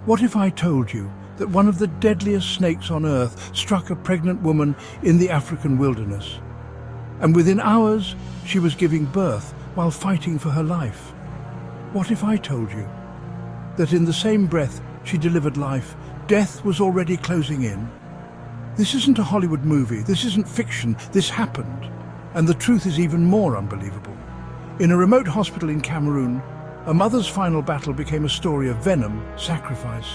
What if I told you that one of the deadliest snakes on earth struck a pregnant woman in the African wilderness? And within hours, she was giving birth while fighting for her life. What if I told you that in the same breath she delivered life, death was already closing in? This isn't a Hollywood movie, this isn't fiction, this happened. And the truth is even more unbelievable. In a remote hospital in Cameroon, a mother's final battle became a story of venom, sacrifice,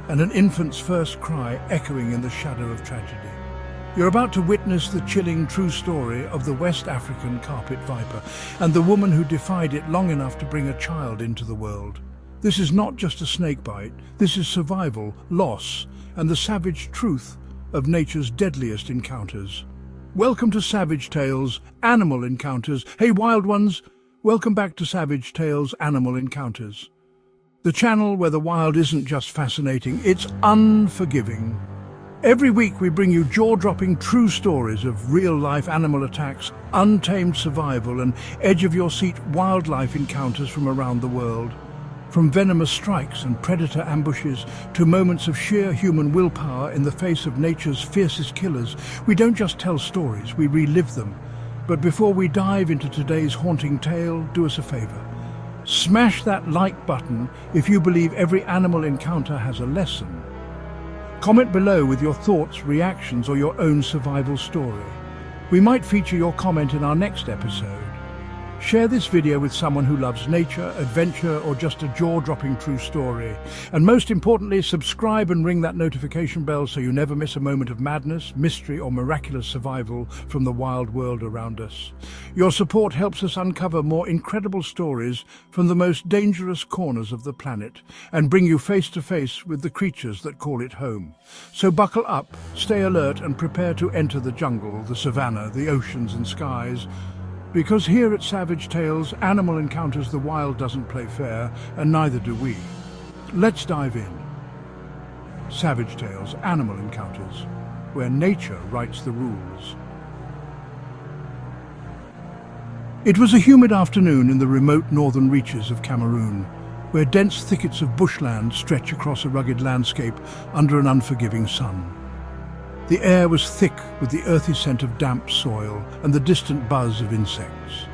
and an infant's first cry echoing in the shadow of tragedy. You're about to witness the chilling true story of the West African carpet viper and the woman who defied it long enough to bring a child into the world. This is not just a snakebite, this is survival, loss, and the savage truth of nature's deadliest encounters. Welcome to Savage Tales, Animal Encounters. Hey wild ones, welcome back to Savage Tales, Animal Encounters. The channel where the wild isn't just fascinating, it's unforgiving. Every week we bring you jaw-dropping true stories of real-life animal attacks, untamed survival and edge-of-your-seat wildlife encounters from around the world. From venomous strikes and predator ambushes to moments of sheer human willpower in the face of nature's fiercest killers, we don't just tell stories, we relive them. But before we dive into today's haunting tale, do us a favor. Smash that like button if you believe every animal encounter has a lesson. Comment below with your thoughts, reactions, or your own survival story. We might feature your comment in our next episode. Share this video with someone who loves nature, adventure, or just a jaw-dropping true story. And most importantly, subscribe and ring that notification bell so you never miss a moment of madness, mystery, or miraculous survival from the wild world around us. Your support helps us uncover more incredible stories from the most dangerous corners of the planet and bring you face to face with the creatures that call it home. So buckle up, stay alert, and prepare to enter the jungle, the savannah, the oceans and skies. Because here at Savage Tales, Animal Encounters, the wild doesn't play fair, and neither do we. Let's dive in. Savage Tales, Animal Encounters, where nature writes the rules. It was a humid afternoon in the remote northern reaches of Cameroon, where dense thickets of bushland stretch across a rugged landscape under an unforgiving sun. The air was thick with the earthy scent of damp soil and the distant buzz of insects.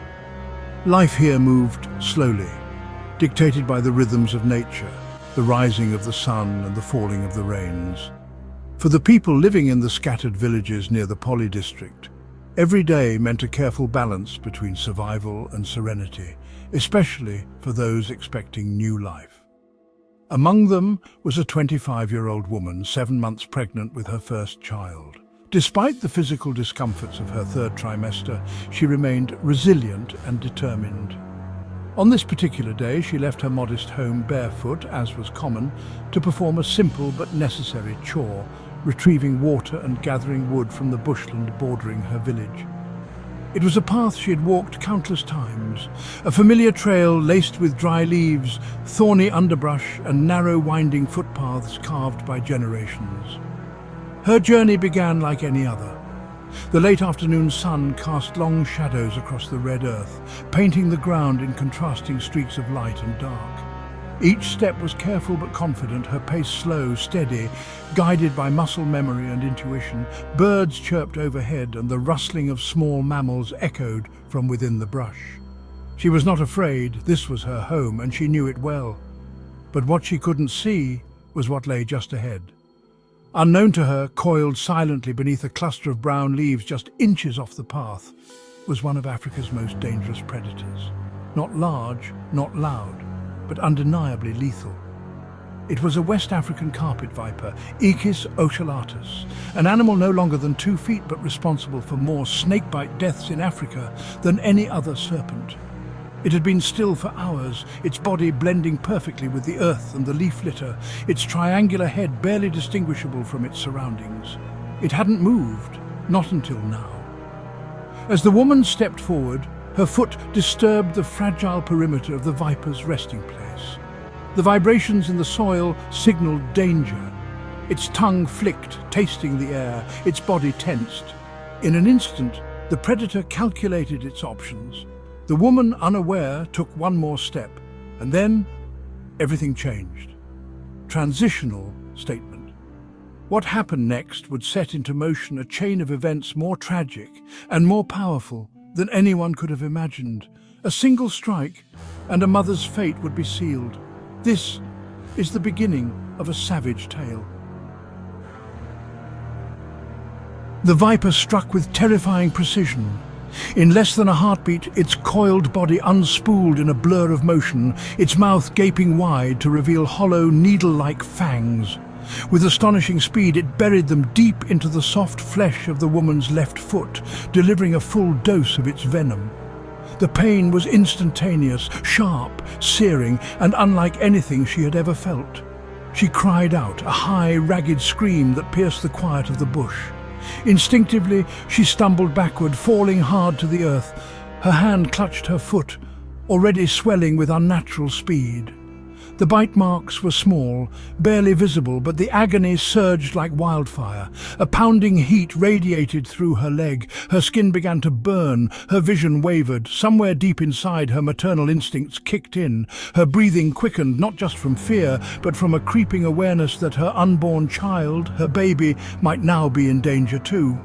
Life here moved slowly, dictated by the rhythms of nature, the rising of the sun and the falling of the rains. For the people living in the scattered villages near the Poly district, every day meant a careful balance between survival and serenity, especially for those expecting new life. Among them was a 25-year-old woman, 7 months pregnant with her first child. Despite the physical discomforts of her third trimester, she remained resilient and determined. On this particular day, she left her modest home barefoot, as was common, to perform a simple but necessary chore, retrieving water and gathering wood from the bushland bordering her village. It was a path she had walked countless times, a familiar trail laced with dry leaves, thorny underbrush, and narrow winding footpaths carved by generations. Her journey began like any other. The late afternoon sun cast long shadows across the red earth, painting the ground in contrasting streaks of light and dark. Each step was careful but confident, her pace slow, steady, guided by muscle memory and intuition. Birds chirped overhead and the rustling of small mammals echoed from within the brush. She was not afraid, this was her home and she knew it well. But what she couldn't see was what lay just ahead. Unknown to her, coiled silently beneath a cluster of brown leaves just inches off the path, was one of Africa's most dangerous predators. Not large, not loud, but undeniably lethal. It was a West African carpet viper, Echis ocellatus, an animal no longer than 2 feet but responsible for more snakebite deaths in Africa than any other serpent. It had been still for hours, its body blending perfectly with the earth and the leaf litter, its triangular head barely distinguishable from its surroundings. It hadn't moved, not until now. As the woman stepped forward, her foot disturbed the fragile perimeter of the viper's resting place. The vibrations in the soil signaled danger. Its tongue flicked, tasting the air, its body tensed. In an instant, the predator calculated its options. The woman, unaware, took one more step, and then everything changed. transitional statement. What happened next would set into motion a chain of events more tragic and more powerful than anyone could have imagined. A single strike, and a mother's fate would be sealed. This is the beginning of a savage tale. The viper struck with terrifying precision. In less than a heartbeat, its coiled body unspooled in a blur of motion, its mouth gaping wide to reveal hollow, needle-like fangs. With astonishing speed, it buried them deep into the soft flesh of the woman's left foot, delivering a full dose of its venom. The pain was instantaneous, sharp, searing, and unlike anything she had ever felt. She cried out, a high, ragged scream that pierced the quiet of the bush. Instinctively, she stumbled backward, falling hard to the earth. Her hand clutched her foot, already swelling with unnatural speed. The bite marks were small, barely visible, but the agony surged like wildfire. A pounding heat radiated through her leg. Her skin began to burn, her vision wavered. Somewhere deep inside, her maternal instincts kicked in. Her breathing quickened, not just from fear, but from a creeping awareness that her unborn child, her baby, might now be in danger too.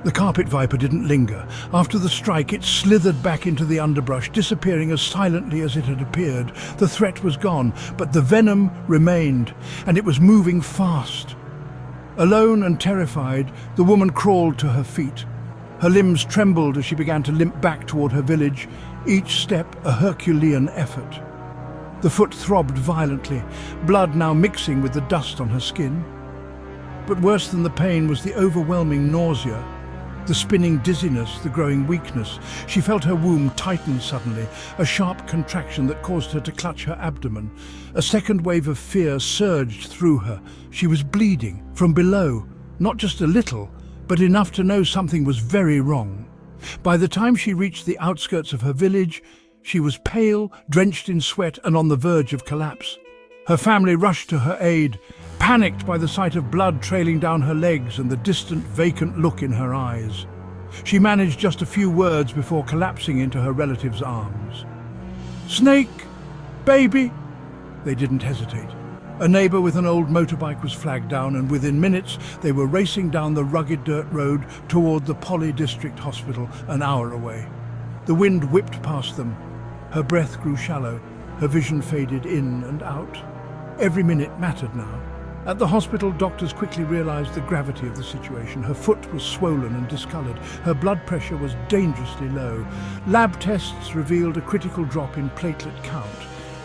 The carpet viper didn't linger. After the strike, it slithered back into the underbrush, disappearing as silently as it had appeared. The threat was gone, but the venom remained, and it was moving fast. Alone and terrified, the woman crawled to her feet. Her limbs trembled as she began to limp back toward her village, each step a Herculean effort. The foot throbbed violently, blood now mixing with the dust on her skin. But worse than the pain was the overwhelming nausea. The spinning dizziness, the growing weakness. She felt her womb tighten suddenly, a sharp contraction that caused her to clutch her abdomen. A second wave of fear surged through her. She was bleeding from below, not just a little, but enough to know something was very wrong. By the time she reached the outskirts of her village, she was pale, drenched in sweat, and on the verge of collapse. Her family rushed to her aid, panicked by the sight of blood trailing down her legs and the distant, vacant look in her eyes. She managed just a few words before collapsing into her relative's arms. "Snake! Baby!" They didn't hesitate. A neighbour with an old motorbike was flagged down, and within minutes they were racing down the rugged dirt road toward the Poly District Hospital, an hour away. The wind whipped past them. Her breath grew shallow. Her vision faded in and out. Every minute mattered now. At the hospital, doctors quickly realized the gravity of the situation. Her foot was swollen and discolored. Her blood pressure was dangerously low. Lab tests revealed a critical drop in platelet count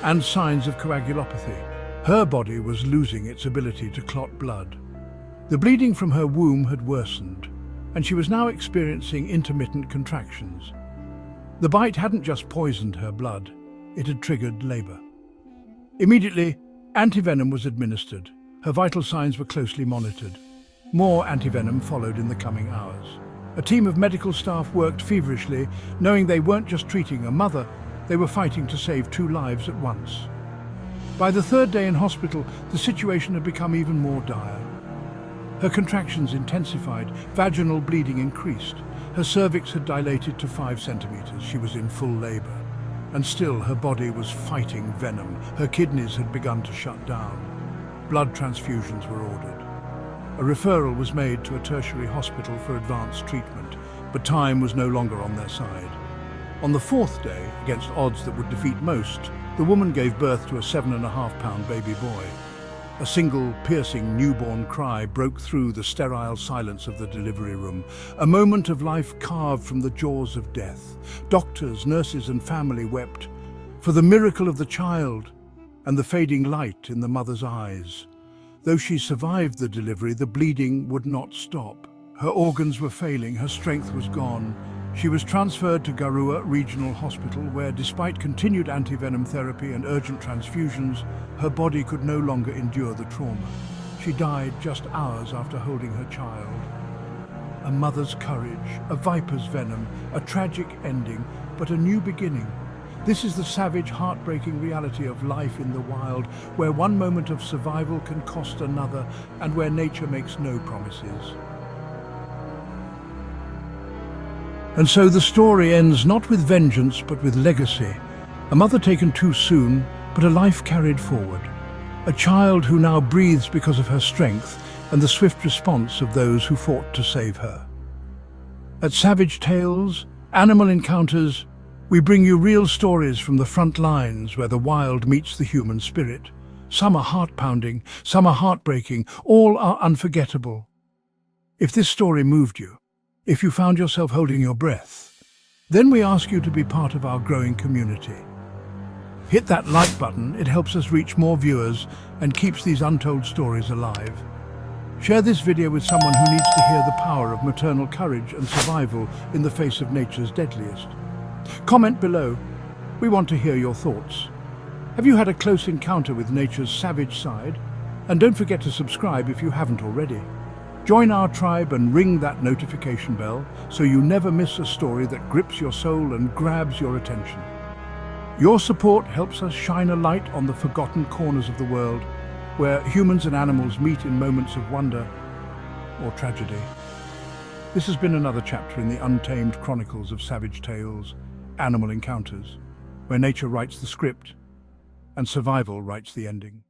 and signs of coagulopathy. Her body was losing its ability to clot blood. The bleeding from her womb had worsened, and she was now experiencing intermittent contractions. The bite hadn't just poisoned her blood, it had triggered labor. Immediately, antivenom was administered. Her vital signs were closely monitored. More antivenom followed in the coming hours. A team of medical staff worked feverishly, knowing they weren't just treating a mother, they were fighting to save 2 lives at once. By the 3rd day in hospital, the situation had become even more dire. Her contractions intensified, vaginal bleeding increased. Her cervix had dilated to 5 centimeters. She was in full labor. And still her body was fighting venom. Her kidneys had begun to shut down. Blood transfusions were ordered. A referral was made to a tertiary hospital for advanced treatment, but time was no longer on their side. On the 4th day, against odds that would defeat most, the woman gave birth to a 7.5-pound baby boy. A single, piercing newborn cry broke through the sterile silence of the delivery room, a moment of life carved from the jaws of death. Doctors, nurses, and family wept for the miracle of the child and the fading light in the mother's eyes. Though she survived the delivery, the bleeding would not stop. Her organs were failing, her strength was gone. She was transferred to Garua Regional Hospital, where, despite continued antivenom therapy and urgent transfusions, her body could no longer endure the trauma. She died just hours after holding her child. A mother's courage, a viper's venom, a tragic ending, but a new beginning. This is the savage, heartbreaking reality of life in the wild, where one moment of survival can cost another, and where nature makes no promises. And so the story ends not with vengeance, but with legacy. A mother taken too soon, but a life carried forward. A child who now breathes because of her strength and the swift response of those who fought to save her. At Savage Tales, Animal Encounters, we bring you real stories from the front lines where the wild meets the human spirit. Some are heart-pounding, some are heartbreaking, all are unforgettable. If this story moved you, if you found yourself holding your breath, then we ask you to be part of our growing community. Hit that like button, it helps us reach more viewers and keeps these untold stories alive. Share this video with someone who needs to hear the power of maternal courage and survival in the face of nature's deadliest. Comment below. We want to hear your thoughts. Have you had a close encounter with nature's savage side? And don't forget to subscribe if you haven't already. Join our tribe and ring that notification bell so you never miss a story that grips your soul and grabs your attention. Your support helps us shine a light on the forgotten corners of the world, where humans and animals meet in moments of wonder or tragedy. This has been another chapter in the untamed chronicles of Savage Tales, Animal Encounters, where nature writes the script and survival writes the ending.